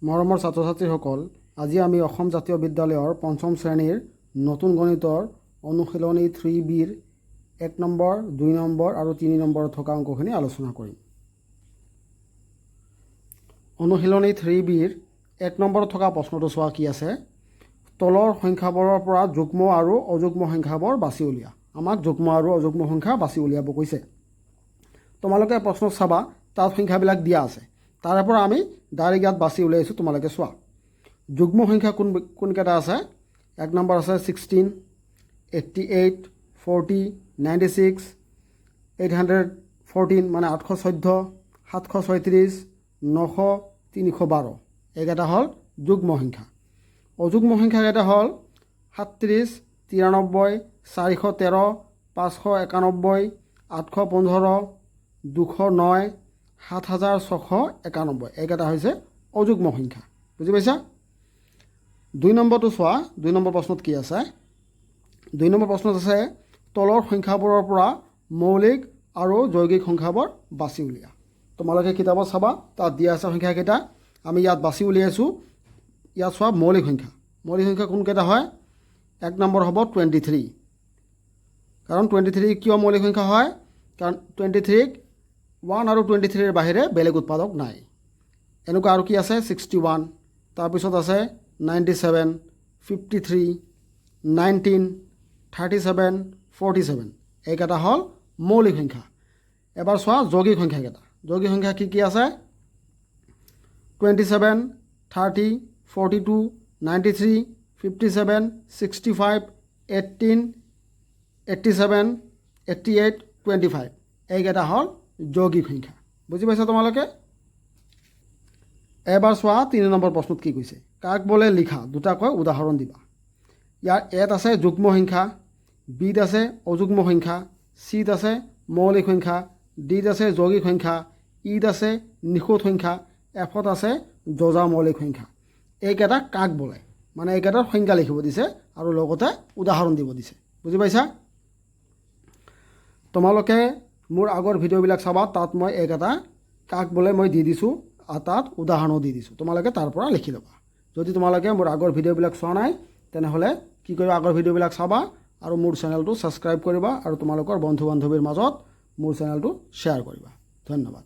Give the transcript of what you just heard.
মৰমৰ ছাত্ৰ ছাত্ৰীসকল, আজি আমি অসম জাতীয় বিদ্যালয়ৰ পঞ্চম শ্ৰেণীৰ নতুন গণিতৰ অনুশীলনী 3Bৰ 1 নম্বৰ, 2 নম্বৰ আৰু 3 নম্বৰত থকা অংকখিনি আলোচনা কৰিম। অনুশীলনী 3Bৰ 1 নম্বৰত থকা প্ৰশ্নটো চোৱা কি আছে। তলৰ সংখ্যাবোৰৰ পৰা যুগ্ম আৰু অযুগ্ম সংখ্যাবোৰ বাছি উলিয়া। আমাক যুগ্ম আৰু অযুগ্ম সংখ্যা বাছি উলিয়াব কৈছে। তোমালোকে প্ৰশ্ন চাবা, তাত সংখ্যাবিলাক দিয়া আছে। তাৰে পৰা আমি ডাইৰেক্ট ইয়াত বাছি উলিয়াইছোঁ, তোমালোকে চোৱা। যুগ্ম সংখ্যা কোনকেইটা আছে? 1 নম্বৰ আছে 16, 88, 40, 96, 814 মানে 814, 736, 900, 312। এইকেইটা হ'ল যুগ্ম সংখ্যা। অযুগ্ম সংখ্যাকেইটা হ'ল 37, 93, 413, 591, 815, 209, 7691। এইকেইটা হৈছে অযুগ্ম সংখ্যা। বুজি পাইছা? 2 নম্বৰটো চোৱা। 2 নম্বৰ প্ৰশ্নত কি আছে? 2 নম্বৰ প্ৰশ্নত আছে তলৰ সংখ্যাবোৰৰ পৰা মৌলিক আৰু যৌগিক সংখ্যাবোৰ বাছি উলিয়া। তোমালোকে কিতাপত চাবা, তাত দিয়া আছে সংখ্যাকেইটা। আমি ইয়াত বাছি উলিয়াইছোঁ। ইয়াত চোৱা মৌলিক সংখ্যা। মৌলিক সংখ্যা কোনকেইটা হয়? 1 নম্বৰ হ'ব 23। কাৰণ 23 কিয় মৌলিক সংখ্যা হয়? কাৰণ 23ক 1 আৰু 23ৰ বাহিৰে বেলেগ উৎপাদক নাই। এনেকুৱা আৰু কি আছে? 61, তাৰপিছত আছে 97, 53, 19, 37, 47। এইকেইটা হ'ল মৌলিক সংখ্যা। এবাৰ চোৱা যৌগিক সংখ্যাকেইটা। যৌগিক সংখ্যা কি কি আছে? 27, 30, 42, 93, 57, 65, 18, 87, 88, 25। এইকেইটা হ'ল যৌগিক সংখ্যা। বুজি পাইছা তোমালোকে? এবাৰ চোৱা 3 নম্বৰ প্ৰশ্নত কি কৈছে। কাক বোলে লিখা দুটাকৈ উদাহৰণ দিবা। ইয়াৰ এত আছে যুগ্ম সংখ্যা, বিত আছে অযুগ্ম সংখ্যা, চিত আছে মৌলিক সংখ্যা, ডিত আছে যৌগিক সংখ্যা, ইত আছে নিখুঁত সংখ্যা, এফত আছে যজা মৌলিক সংখ্যা। এইকেইটা কাক বোলে? মানে এইকেইটাৰ সংখ্যা লিখিব দিছে আৰু লগতে উদাহৰণ দিব দিছে। বুজি পাইছা? তোমালোকে মোৰ আগৰ ভিডিঅ'বিলাক চাবা, তাত মই এইকেইটা কাক বোলে মই দি দিছোঁ আৰু তাত উদাহৰণো দি দিছোঁ। তোমালোকে তাৰ পৰা লিখি ল'বা। যদি তোমালোকে মোৰ আগৰ ভিডিঅ'বিলাক চোৱা নাই, তেনেহ'লে কি কৰিবা? আগৰ ভিডিঅ'বিলাক চাবা আৰু মোৰ চেনেলটো ছাবস্ক্ৰাইব কৰিবা আৰু তোমালোকৰ বন্ধু বান্ধৱীৰ মাজত মোৰ চেনেলটো শ্বেয়াৰ কৰিবা। ধন্যবাদ।